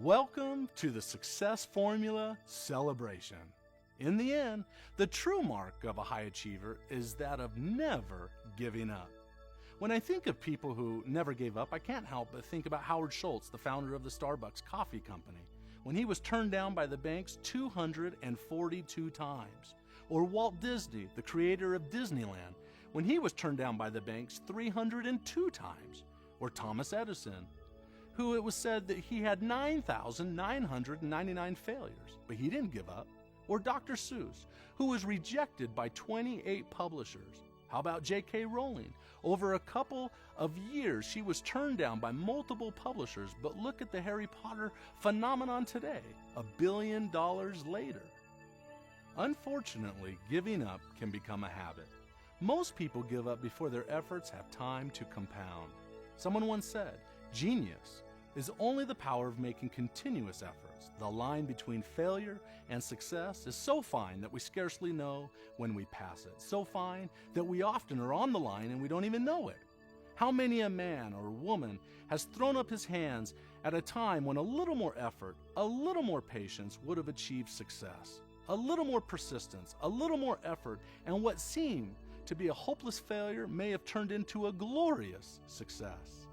Welcome to the Success Formula Celebration. In the end, the true mark of a high achiever is that of never giving up. When I think of people who never gave up, I can't help but think about Howard Schultz, the founder of the Starbucks Coffee Company, when he was turned down by the banks 242 times. Or Walt Disney, the creator of Disneyland, when he was turned down by the banks 302 times. Or Thomas Edison, who it was said that he had 9,999 failures, but he didn't give up. Or Dr. Seuss, who was rejected by 28 publishers. How about J.K. Rowling? Over a couple of years, she was turned down by multiple publishers, but look at the Harry Potter phenomenon today, $1 billion later. Unfortunately, giving up can become a habit. Most people give up before their efforts have time to compound. Someone once said, "Genius is only the power of making continuous efforts. The line between failure and success is so fine that we scarcely know when we pass it. So fine that we often are on the line and we don't even know it." How many a man or woman has thrown up his hands at a time when a little more effort, a little more patience would have achieved success? A little more persistence, a little more effort, and what seemed to be a hopeless failure may have turned into a glorious success.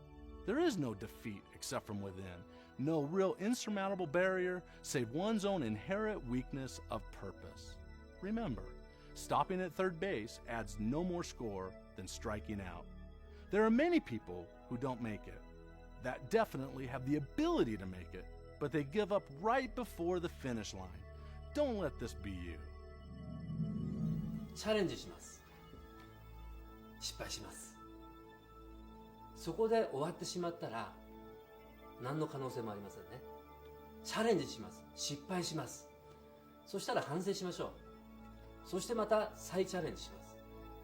There is no defeat except from within, no real insurmountable barrier save one's own inherent weakness of purpose. Remember, stopping at third base adds no more score than striking out. There are many people who don't make it, that definitely have the ability to make it, but they give up right before the finish line. Don't let this be you. チャレンジします。失敗します。そこで終わってしまったら何の可能性もありませんね。チャレンジします。失敗します。そしたら反省しましょう。そしてまた再チャレンジします。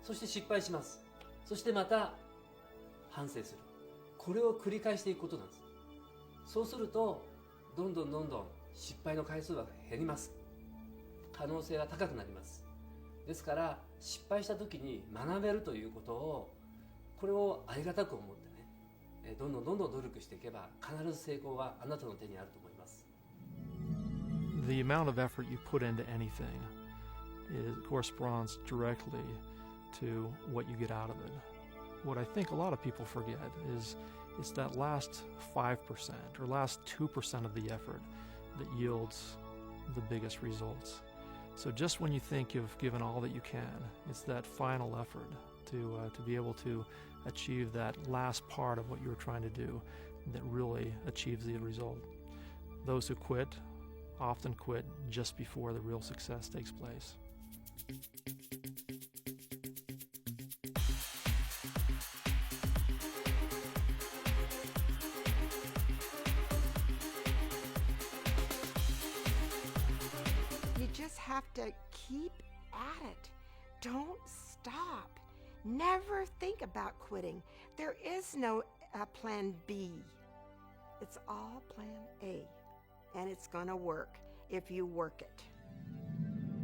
そして失敗します。そしてまた反省する。これを繰り返していくことなんです。そうするとどんどん失敗の回数は減ります。可能性が高くなります。ですから失敗した時に学べるということをこれをありがたく思ってね、どんどん努力していけば必ず成功はあなたの手にあると思います。The amount of effort you put into anything corresponds directly to what you get out of it. What I think a lot of people forget is it's that last 5% or last 2% of the effort that yields the biggest results. So just when you think you've given all that you can, it's that final effort to be able to achieve that last part of what you were trying to do that really achieves the result. Those who quit often quit just before the real success takes place. You just have to keep at it. Don't stop. Never think about quitting. There is no plan B. It's all plan A. And it's gonna work if you work it.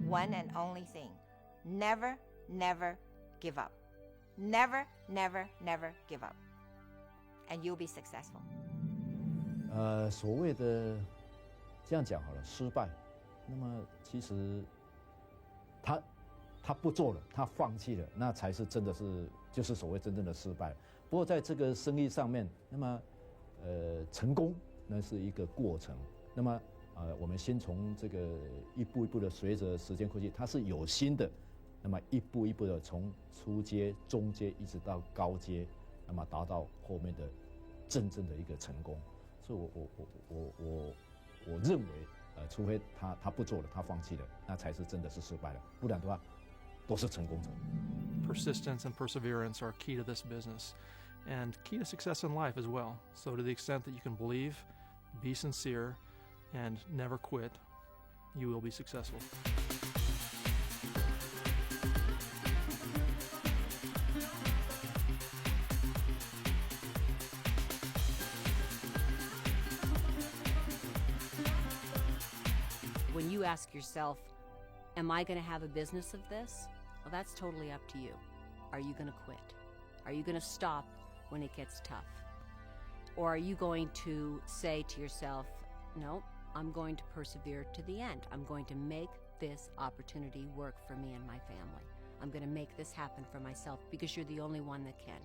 One and only thing. Never give up. Never give up. And you'll be successful. 所谓的这样讲好了，失败，那么其实他不做了，他放弃了，那才是真的就是所谓真正的失败。不过在这个生意上面，那么成功那是一个过程。那么我们先从这个一步一步的随着时间过去，它是有心的，那么一步一步的从初阶、中阶一直到高阶，那么达到后面的真正的一个成功。所以我认为除非他不做了，他放弃了，那才是真的是失败了。不然的话，都是成功者。Persistence and perseverance are key to this business and key to success in life as well. So to the extent that you can believe, be sincere, and never quit, you will be successful. When you ask yourself, am I going to have a business of this? Well, that's totally up to you. Are you going to quit? Are you going to stop when it gets tough? Or are you going to say to yourself, no, I'm going to persevere to the end. I'm going to make this opportunity work for me and my family. I'm going to make this happen for myself because you're the only one that can.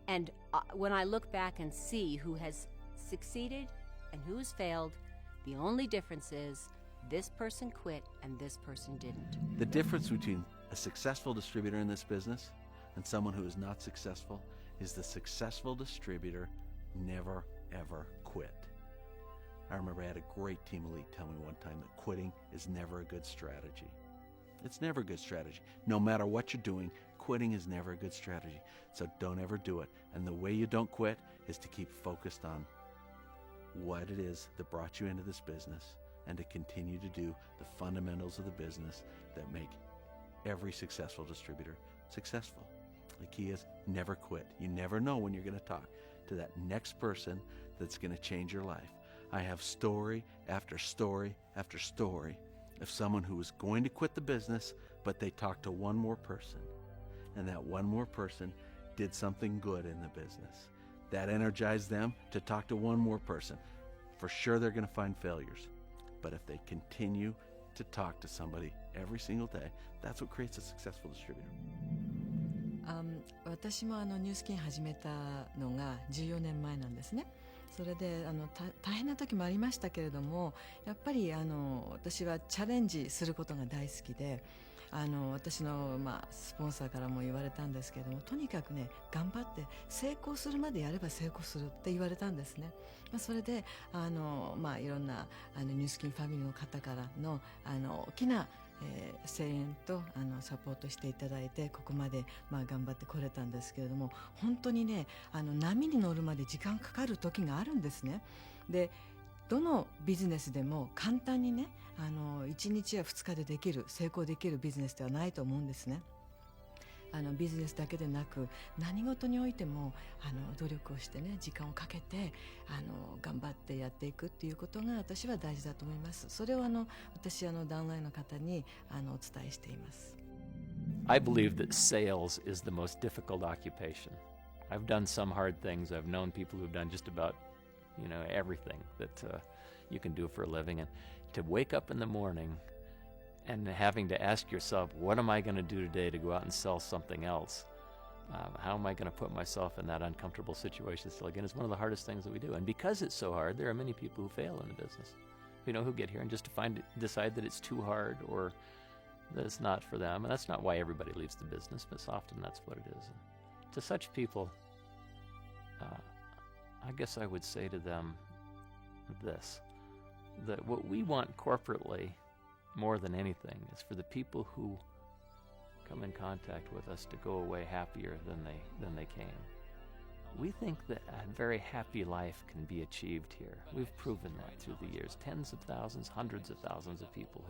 And when I look back and see who has succeeded and who has failed, the only difference is this person quit and this person didn't. The difference between a successful distributor in this business and someone who is not successful is the successful distributor never, ever quit. I remember I had a great team elite tell me one time that quitting is never a good strategy. It's never a good strategy. No matter what you're doing, quitting is never a good strategy. So don't ever do it. And the way you don't quit is to keep focused on what it is that brought you into this business and to continue to do the fundamentals of the business that make every successful distributor successful. The key is never quit. You never know when you're going to talk to that next person that's going to change your life. I have story after story after story of someone who was going to quit the business, but they talked to one more person, and that one more person did something good in the business. That energized them to talk to one more person. For sure they're going to find failures, but if they continue to talk to somebody every single day, that's what creates a successful distributor. 私もニュースキン始めたのが14年前なんですね。それで大変な時もありましたけれども、やっぱり私はチャレンジすることが大好きで、私の、スポンサーからも言われたんですけれども、とにかくね頑張って成功するまでやれば成功するって言われたんですね。それでいろんなニュースキンファミリーの方からの大きな声援とサポートしていただいて、ここまで頑張ってこれたんですけれども、本当にね波に乗るまで時間かかる時があるんですね。でどのビジネスでも簡単にね1日や2日でできる成功できるビジネスではないと思うんですね。ビジネスだけでなく何事においても努力をしてね時間をかけて頑張ってやっていくっていうことが私は大事だと思います。それを私ダウンラインの方にお伝えしています。I believe that sales is the most difficult occupation. I've done some hard things. I've known people who've done just about everything that you can do for a living, and to wake up in the morning and having to ask yourself, what am I going to do today to go out and sell something else? How am I going to put myself in that uncomfortable situation still again? It's one of the hardest things that we do. And because it's so hard, there are many people who fail in the business, who get here and just decide that it's too hard or that it's not for them. And that's not why everybody leaves the business, but often that's what it is. And to such people, I guess I would say to them this, that what we want corporately more than anything is for the people who come in contact with us to go away happier than they came. We think that a very happy life can be achieved here. We've proven that through the years. Tens of thousands, hundreds of thousands of people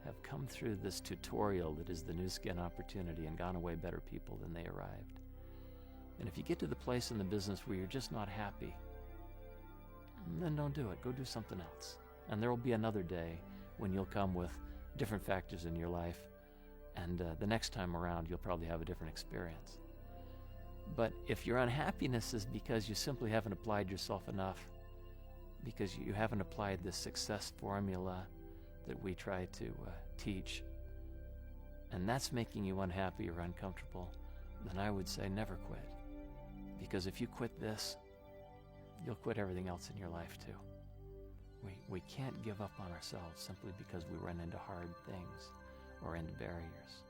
have come through this tutorial that is the New Skin opportunity and gone away better people than they arrived. And if you get to the place in the business where you're just not happy, then don't do it. Go do something else. And there will be another day when you'll come with different factors in your life, and the next time around you'll probably have a different experience. But if your unhappiness is because you simply haven't applied yourself enough, because you haven't applied this success formula that we try to teach, and that's making you unhappy or uncomfortable, then I would say never quit. Because if you quit this, you'll quit everything else in your life too. We can't give up on ourselves simply because we run into hard things or into barriers.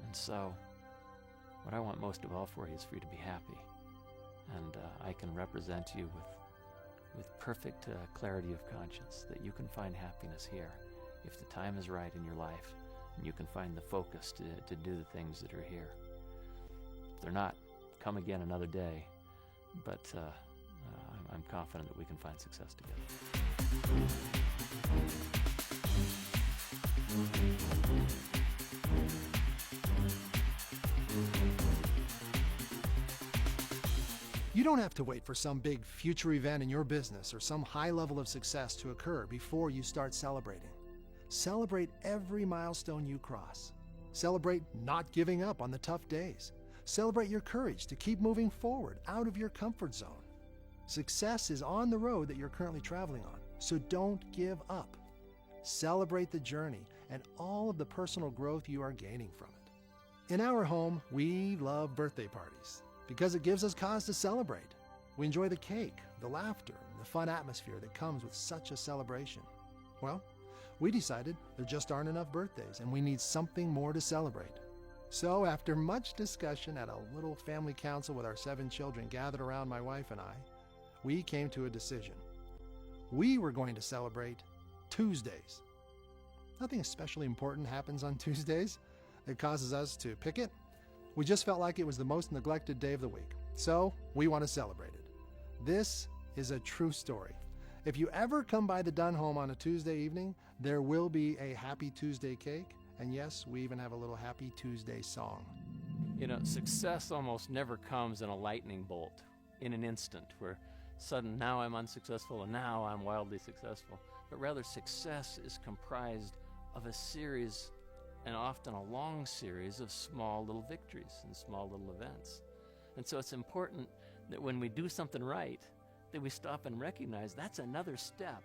And so, what I want most of all for you is for you to be happy. And I can represent you with perfect clarity of conscience that you can find happiness here if the time is right in your life and you can find the focus to do the things that are here. If they're not, come again another day. But I'm confident that we can find success together. You don't have to wait for some big future event in your business or some high level of success to occur before you start celebrating. Celebrate every milestone you cross. Celebrate not giving up on the tough days. Celebrate your courage to keep moving forward out of your comfort zone. Success is on the road that you're currently traveling on, so don't give up. Celebrate the journey and all of the personal growth you are gaining from it. In our home, we love birthday parties because it gives us cause to celebrate. We enjoy the cake, the laughter, and the fun atmosphere that comes with such a celebration. Well, we decided there just aren't enough birthdays and we need something more to celebrate. So after much discussion at a little family council with our 7 children gathered around my wife and I, we came to a decision. We were going to celebrate Tuesdays. Nothing especially important happens on Tuesdays that causes us to pick it. We just felt like it was the most neglected day of the week, so we want to celebrate it. This is a true story. If you ever come by the Dunn home on a Tuesday evening, there will be a Happy Tuesday cake, and yes, we even have a little Happy Tuesday song. You know, success almost never comes in a lightning bolt, in an instant, where sudden now I'm unsuccessful and now I'm wildly successful. But rather, success is comprised of a series, and often a long series, of small little victories and small little events. And so it's important that when we do something right, that we stop and recognize that's another step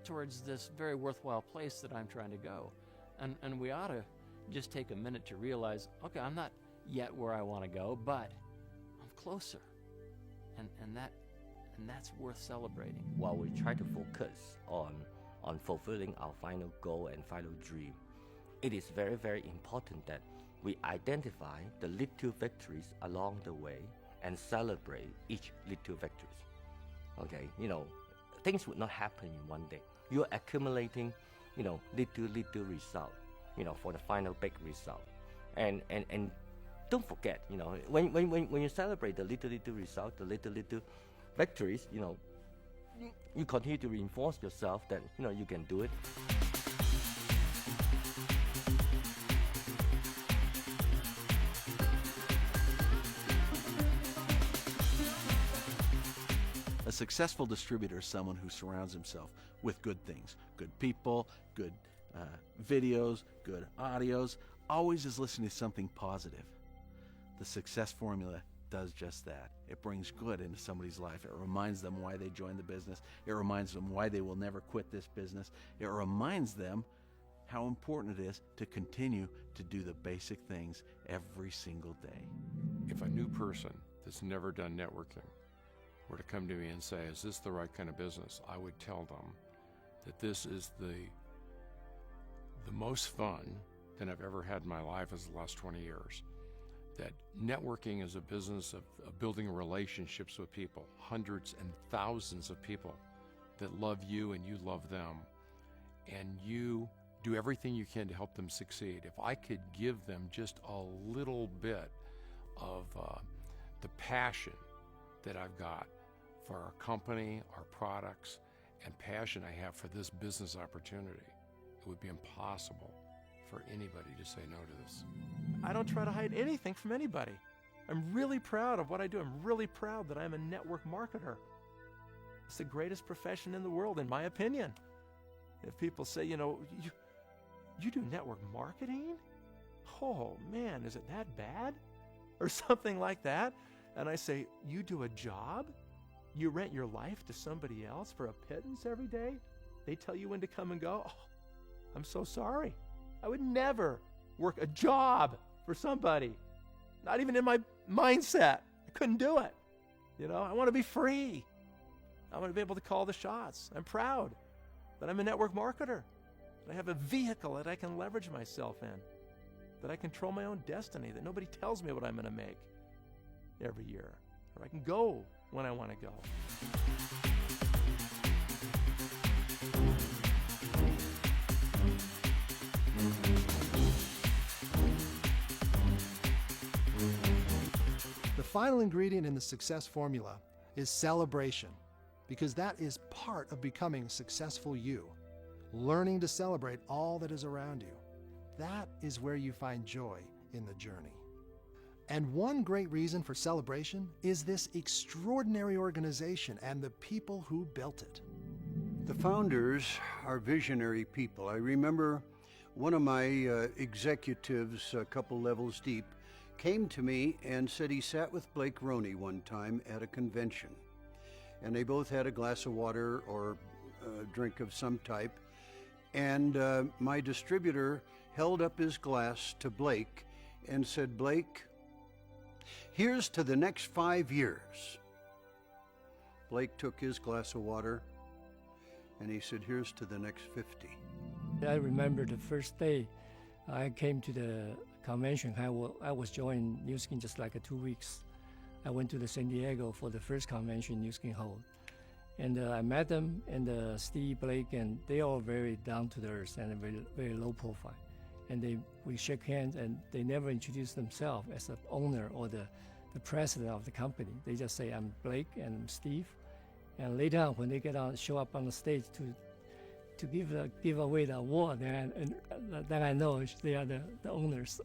towards this very worthwhile place that I'm trying to go. And we ought to just take a minute to realize, okay, I'm not yet where I want to go, but I'm closer. And that's worth celebrating. While we try to focus on fulfilling our final goal and final dream, it is very, very important that we identify the little victories along the way and celebrate each little victories. Okay, things would not happen in one day. You're accumulating, little result, for the final big result. And don't forget, when you celebrate the little result, the little victories, you continue to reinforce yourself that, you can do it. A successful distributor is someone who surrounds himself with good things, good people, good videos, good audios, always is listening to something positive. The success formula does just that. It brings good into somebody's life. It reminds them why they joined the business. It reminds them why they will never quit this business. It reminds them how important it is to continue to do the basic things every single day. If a new person that's never done networking were to come to me and say, is this the right kind of business? I would tell them that this is the most fun that I've ever had in my life is the last 20 years. That networking is a business of building relationships with people, hundreds and thousands of people that love you and you love them. And you do everything you can to help them succeed. If I could give them just a little bit of the passion that I've got for our company, our products, and passion I have for this business opportunity, it would be impossible for anybody to say no to this. I don't try to hide anything from anybody. I'm really proud of what I do. I'm really proud that I'm a network marketer. It's the greatest profession in the world, in my opinion. If people say, you do network marketing? Oh man, is it that bad? Or something like that. And I say, you do a job? You rent your life to somebody else for a pittance every day? They tell you when to come and go? Oh, I'm so sorry. I would never work a job for somebody. Not even in my mindset. I couldn't do it. I want to be free. I want to be able to call the shots. I'm proud that I'm a network marketer. That I have a vehicle that I can leverage myself in. That I control my own destiny. That nobody tells me what I'm going to make every year. Or I can go when I want to go. The final ingredient in the success formula is celebration, because that is part of becoming a successful you, learning to celebrate all that is around you. That is where you find joy in the journey. And one great reason for celebration is this extraordinary organization and the people who built it. The founders are visionary people. I remember one of my executives, a couple levels deep, came to me and said he sat with Blake Roney one time at a convention. and they both had a glass of water or a drink of some type. And my distributor held up his glass to Blake and said, "Blake, here's to the next 5 years." Blake took his glass of water and he said, "Here's to the next 50. I remember the first day I came to the convention. I was joining Nu Skin just like 2 weeks. I went to the San Diego for the first convention Nu Skin hold. And I met them, and Steve, Blake, and they all very down to the earth and very, very low profile. And we shake hands, and they never introduce themselves as the owner or the president of the company. They just say, "I'm Blake and I'm Steve." And later on, when they show up on the stage to give away the award, then I know they are the owners.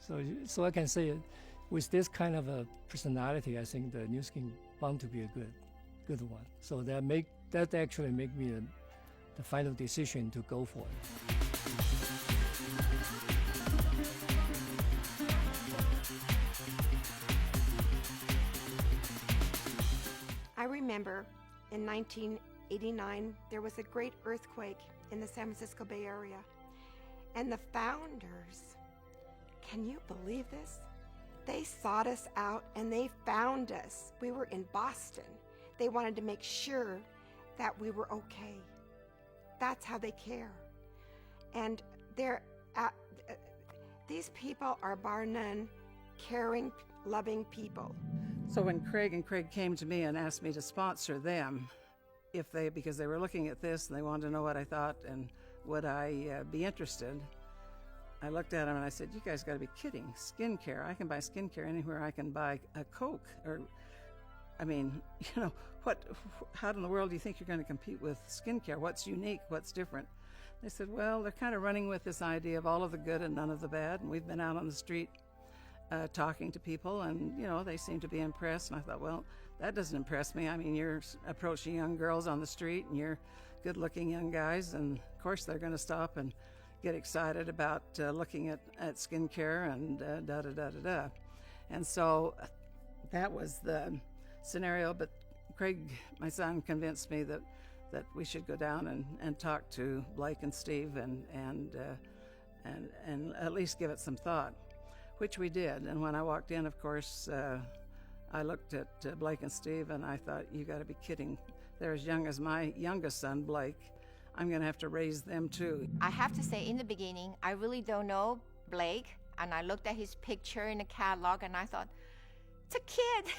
So I can say, with this kind of a personality, I think the Nu Skin bound to be a good one. So that actually make me the final decision to go for it. I remember in 1989 there was a great earthquake in the San Francisco Bay Area, and the founders, can you believe this? They sought us out and they found us. We were in Boston. They wanted to make sure that we were okay. That's how they care. And these people are bar none caring, loving people. So when Craig came to me and asked me to sponsor them, because they were looking at this and they wanted to know what I thought and would I be interested, I looked at him and I said, "You guys got to be kidding. Skincare. I can buy skincare anywhere I can buy a Coke. How in the world do you think you're going to compete with skincare? What's unique? What's different?" They said, "Well, they're kind of running with this idea of all of the good and none of the bad. And we've been out on the street talking to people and, they seem to be impressed." And I thought, well, that doesn't impress me. I mean, you're approaching young girls on the street and you're good-looking young guys. And, of course, they're going to stop and get excited about looking at skincare and da-da-da-da-da. And so that was the scenario. But Craig, my son, convinced me that we should go down and talk to Blake and Steve and at least give it some thought, which we did. And when I walked in, of course, I looked at Blake and Steve and I thought, "You got to be kidding. They're as young as my youngest son, Blake. I'm going to have to raise them too." I have to say, in the beginning, I really don't know Blake, and I looked at his picture in the catalog and I thought, it's a kid,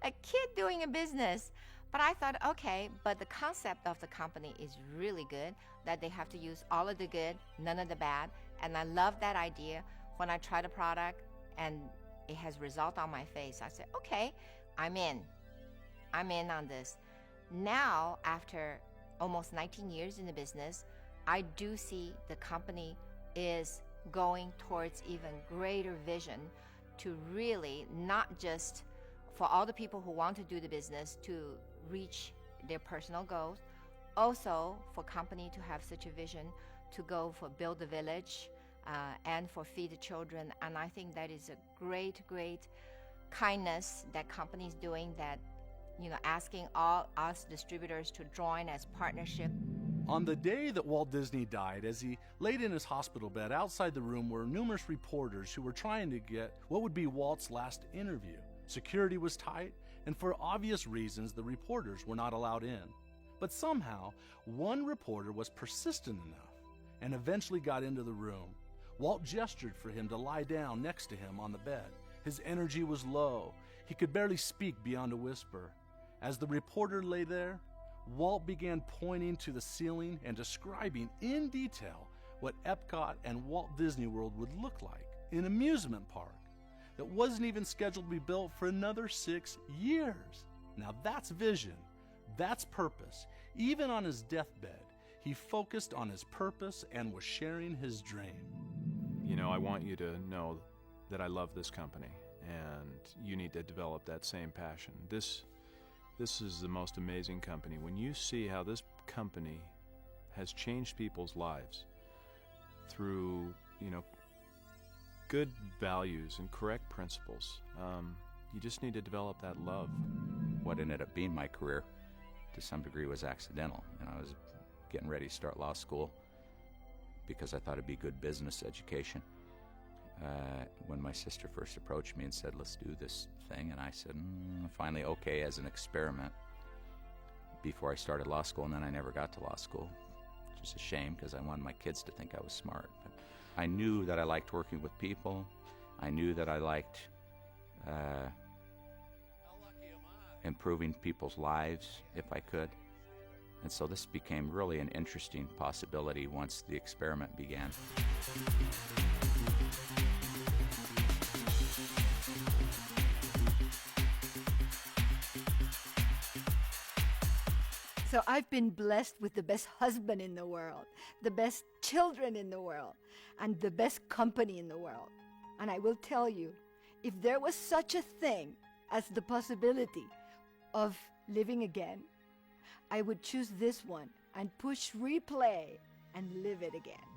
a kid doing a business. But I thought, okay, but the concept of the company is really good, that they have to use all of the good, none of the bad, and I love that idea. When I try the product and it has result on my face, I said, okay, I'm in on this. Now, after almost 19 years in the business, I do see the company is going towards even greater vision to really not just for all the people who want to do the business to reach their personal goals, also for company to have such a vision to go for build the village and for feed the children. And I think that is a great kindness that company is doing, that asking all us distributors to join as partnership. On the day that Walt Disney died, as he laid in his hospital bed, outside the room were numerous reporters who were trying to get what would be Walt's last interview. Security was tight, and for obvious reasons, the reporters were not allowed in. But somehow, one reporter was persistent enough and eventually got into the room. Walt gestured for him to lie down next to him on the bed. His energy was low. He could barely speak beyond a whisper. As the reporter lay there, Walt began pointing to the ceiling and describing in detail what Epcot and Walt Disney World would look like, an amusement park that wasn't even scheduled to be built for another 6 years. Now that's vision, that's purpose. Even on his deathbed, he focused on his purpose and was sharing his dream. I want you to know that I love this company, and you need to develop that same passion. This is the most amazing company. When you see how this company has changed people's lives through, good values and correct principles, you just need to develop that love. what ended up being my career to some degree was accidental. And I was getting ready to start law school because I thought it'd be good business education. When my sister first approached me and said, let's do this thing, and I said, finally, okay, as an experiment before I started law school, and then I never got to law school, which is a shame because I wanted my kids to think I was smart. But I knew that I liked working with people. I knew that I liked improving people's lives if I could. And so this became really an interesting possibility once the experiment began. So I've been blessed with the best husband in the world, the best children in the world, and the best company in the world. And I will tell you, if there was such a thing as the possibility of living again, I would choose this one and push replay and live it again.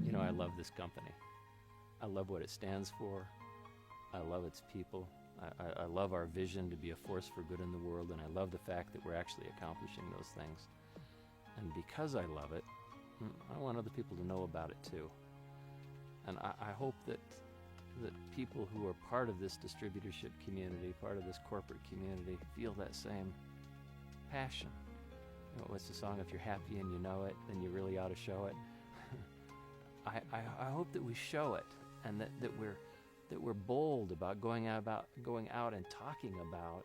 You know, I love this company. I love what it stands for. I love its people. I love our vision to be a force for good in the world, and I love the fact that we're actually accomplishing those things. And because I love it, I want other people to know about it too. And I hope that people who are part of this distributorship community, part of this corporate community, feel that same passion. You know, what's the song? If you're happy and you know it, then you really ought to show it. I hope that we show it, and that we're bold about going out and talking about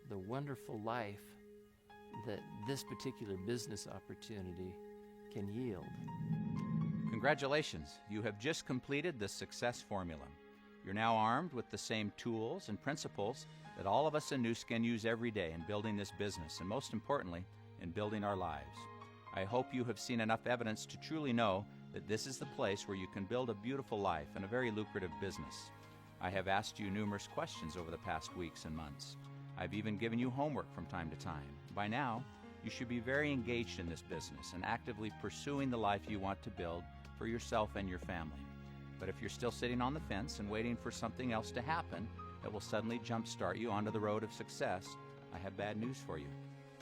the wonderful life that this particular business opportunity can yield. Congratulations, you have just completed the success formula. You're now armed with the same tools and principles that all of us in Nu Skin use every day in building this business, and most importantly, in building our lives. I hope you have seen enough evidence to truly know that this is the place where you can build a beautiful life and a very lucrative business. I have asked you numerous questions over the past weeks and months. I've even given you homework from time to time. By now, you should be very engaged in this business and actively pursuing the life you want to build for yourself and your family. But if you're still sitting on the fence and waiting for something else to happen that will suddenly jumpstart you onto the road of success, I have bad news for you.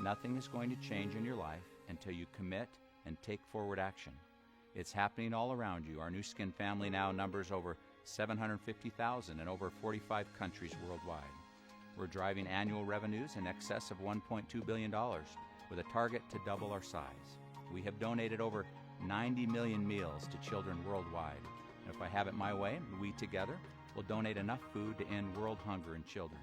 Nothing is going to change in your life until you commit and take forward action. It's happening all around you. Our Nu Skin family now numbers over 750,000 in over 45 countries worldwide. We're driving annual revenues in excess of $1.2 billion with a target to double our size. We have donated over 90 million meals to children worldwide. And if I have it my way, we together will donate enough food to end world hunger in children.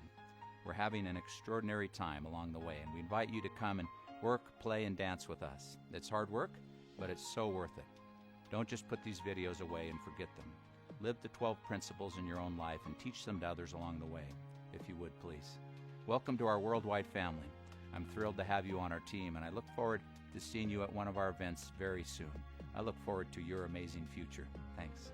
We're having an extraordinary time along the way, and we invite you to come and work, play, and dance with us. It's hard work, but it's so worth it. Don't just put these videos away and forget them. Live the 12 principles in your own life and teach them to others along the way, if you would, please. Welcome to our worldwide family. I'm thrilled to have you on our team, and I look forward to seeing you at one of our events very soon. I look forward to your amazing future. Thanks.